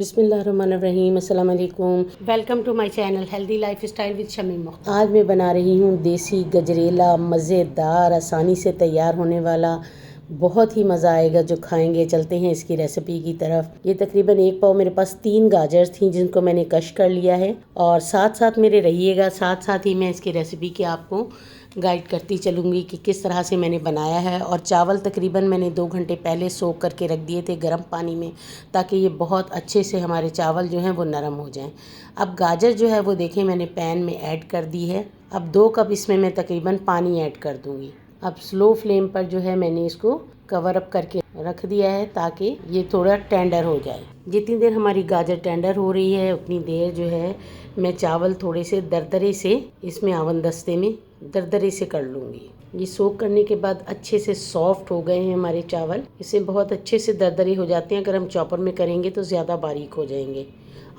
बिस्मिल्लाहिर्रहमानिर्रहीम, अस्सलाम वालेकुम। Welcome to my channel healthy lifestyle with Shamim Mukhtar. आज मैं बना रही हूँ देसी गजरेला, मज़ेदार, आसानी से तैयार होने वाला। बहुत ही मज़ा आएगा जो खाएंगे। चलते हैं इसकी रेसिपी की तरफ। ये तकरीबन 1 पाव, मेरे पास 3 गाजर थी जिनको मैंने कश कर लिया है। और साथ साथ मेरे रहिएगा, साथ साथ ही मैं इसकी रेसिपी की आपको गाइड करती चलूँगी कि किस तरह से मैंने बनाया है। और चावल तकरीबन मैंने 2 घंटे पहले सोख करके रख दिए थे गर्म पानी में, ताकि ये बहुत अच्छे से हमारे चावल जो हैं वो नरम हो जाएं। अब गाजर जो है वो देखें मैंने पैन में ऐड कर दी है। अब 2 कप इसमें मैं तकरीबन पानी ऐड कर दूँगी। अब स्लो फ्लेम पर जो है मैंने इसको कवर अप करके रख दिया है ताकि ये थोड़ा टेंडर हो जाए। जितनी देर हमारी गाजर टेंडर हो रही है उतनी देर जो है मैं चावल थोड़े से दरदरे से इसमें आवन दस्ते में दरदरे से कर लूँगी। ये सोख करने के बाद अच्छे से सॉफ्ट हो गए हैं हमारे चावल। इसे बहुत अच्छे से दरदरे हो जाते हैं। अगर हम चॉपर में करेंगे तो ज़्यादा बारीक हो जाएंगे।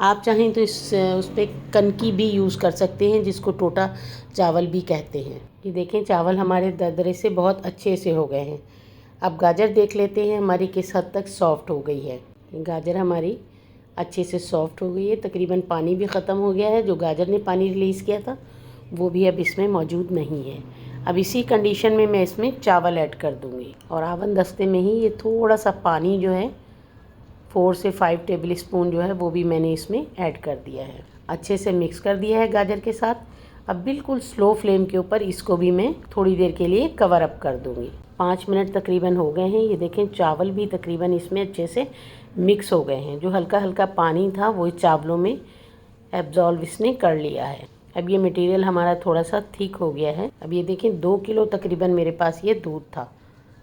आप चाहें तो उस पर कनकी भी यूज़ कर सकते हैं, जिसको टोटा चावल भी कहते हैं। ये देखें चावल हमारे दरदरे से बहुत अच्छे से हो गए हैं। अब गाजर देख लेते हैं हमारी किस हद तक सॉफ्ट हो गई है। गाजर हमारी अच्छे से सॉफ्ट हो गई है। तकरीबन पानी भी ख़त्म हो गया है। जो गाजर ने पानी रिलीज़ किया था वो भी अब इसमें मौजूद नहीं है। अब इसी कंडीशन में मैं इसमें चावल ऐड कर दूँगी। और आवन दस्ते में ही ये थोड़ा सा पानी जो है 4 से 5 टेबल स्पून जो है वो भी मैंने इसमें ऐड कर दिया है। अच्छे से मिक्स कर दिया है गाजर के साथ। अब बिल्कुल स्लो फ्लेम के ऊपर इसको भी मैं थोड़ी देर के लिए कवर अप कर दूँगी। 5 मिनट तकरीबन हो गए हैं। ये देखें चावल भी तकरीबन इसमें अच्छे से मिक्स हो गए हैं। जो हल्का हल्का पानी था वो चावलों में एब्जॉल्व इसने कर लिया है। अब ये मटेरियल हमारा थोड़ा सा थिक हो गया है। अब ये देखें 2 किलो तकरीबन मेरे पास ये दूध था।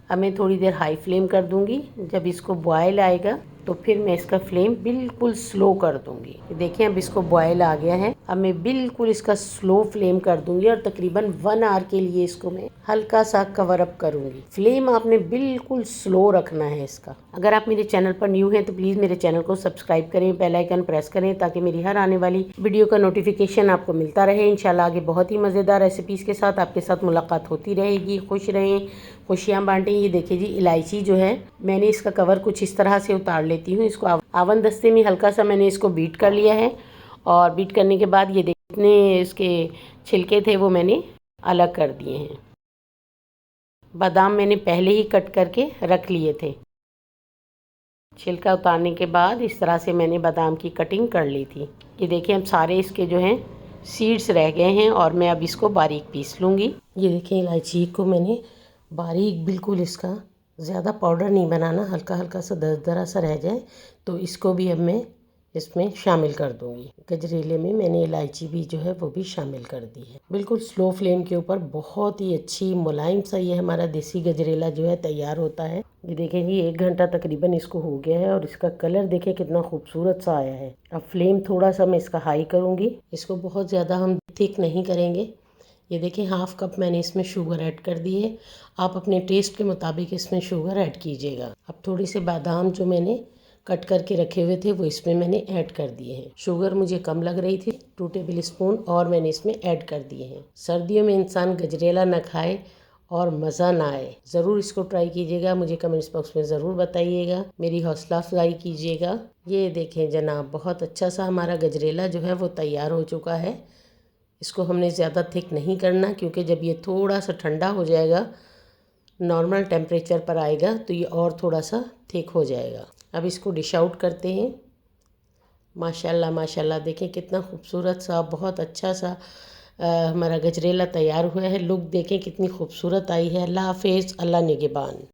अब मैं थोड़ी देर हाई फ्लेम कर दूंगी। जब इसको बॉयल आएगा तो फिर मैं इसका फ्लेम बिल्कुल स्लो कर दूंगी। देखिए अब इसको बॉयल आ गया है। अब मैं बिल्कुल इसका स्लो फ्लेम कर दूंगी और तकरीबन 1 आवर के लिए इसको मैं हल्का सा कवर अप करूंगी। फ्लेम आपने बिल्कुल स्लो रखना है इसका। अगर आप मेरे चैनल पर न्यू हैं तो प्लीज़ मेरे चैनल को सब्सक्राइब करें, बेल आइकन प्रेस करें, ताकि मेरी हर आने वाली वीडियो का नोटिफिकेशन आपको मिलता रहे। इंशाल्लाह आगे बहुत ही मज़ेदार रेसिपीज़ के साथ आपके साथ मुलाकात होती रहेगी। खुश रहें, खुशियाँ बांटें। ये देखिए जी इलायची जो है मैंने इसका कवर कुछ इस तरह से उतार लेती हूँ। इसको आवन दस्ते में हल्का सा मैंने इसको बीट कर लिया है। और बीट करने के बाद ये जितने इसके छिलके थे वो मैंने अलग कर दिए हैं। बादाम मैंने पहले ही कट करके रख लिए थे। छिलका उतारने के बाद इस तरह से मैंने बादाम की कटिंग कर ली थी। ये देखिए अब सारे इसके जो हैं सीड्स रह गए हैं और मैं अब इसको बारीक पीस लूँगी। ये देखिए इलायची को मैंने बारीक, बिल्कुल इसका ज़्यादा पाउडर नहीं बनाना, हल्का हल्का सा दरदरा सा रह जाए तो इसको भी अब मैं इसमें शामिल कर दूंगी। गजरेले में मैंने इलायची भी जो है वो भी शामिल कर दी है। बिल्कुल स्लो फ्लेम के ऊपर बहुत ही अच्छी मुलायम सा ये हमारा देसी गजरेला जो है तैयार होता है। ये देखें जी 1 घंटा तकरीबन इसको हो गया है और इसका कलर देखें कितना खूबसूरत सा आया है। अब फ्लेम थोड़ा सा मैं इसका हाई करूँगी। इसको बहुत ज़्यादा हम थिक नहीं करेंगे। ये देखिए 1/2 कप मैंने इसमें शुगर ऐड कर दी है। आप अपने टेस्ट के मुताबिक इसमें शुगर ऐड कीजिएगा। अब थोड़ी से बादाम जो मैंने कट करके रखे हुए थे वो इसमें मैंने ऐड कर दिए हैं। शुगर मुझे कम लग रही थी, 2 टेबल स्पून और मैंने इसमें ऐड कर दिए हैं। सर्दियों में इंसान गजरेला ना खाए और मज़ा ना आए। ज़रूर इसको ट्राई कीजिएगा। मुझे कमेंट्स बॉक्स में ज़रूर बताइएगा, मेरी हौसला अफजाई कीजिएगा। ये देखें जनाब बहुत अच्छा सा हमारा गजरेला जो है वो तैयार हो चुका है। इसको हमने ज़्यादा थिक नहीं करना, क्योंकि जब ये थोड़ा सा ठंडा हो जाएगा, नॉर्मल टेम्परेचर पर आएगा तो ये और थोड़ा सा थिक हो जाएगा। अब इसको डिश आउट करते हैं। माशाल्लाह माशाल्लाह देखें कितना खूबसूरत सा, बहुत अच्छा सा हमारा गजरेला तैयार हुआ है। लुक देखें कितनी खूबसूरत आई है। अल्लाह हाफ़िज़, अल्लाह निगहबान।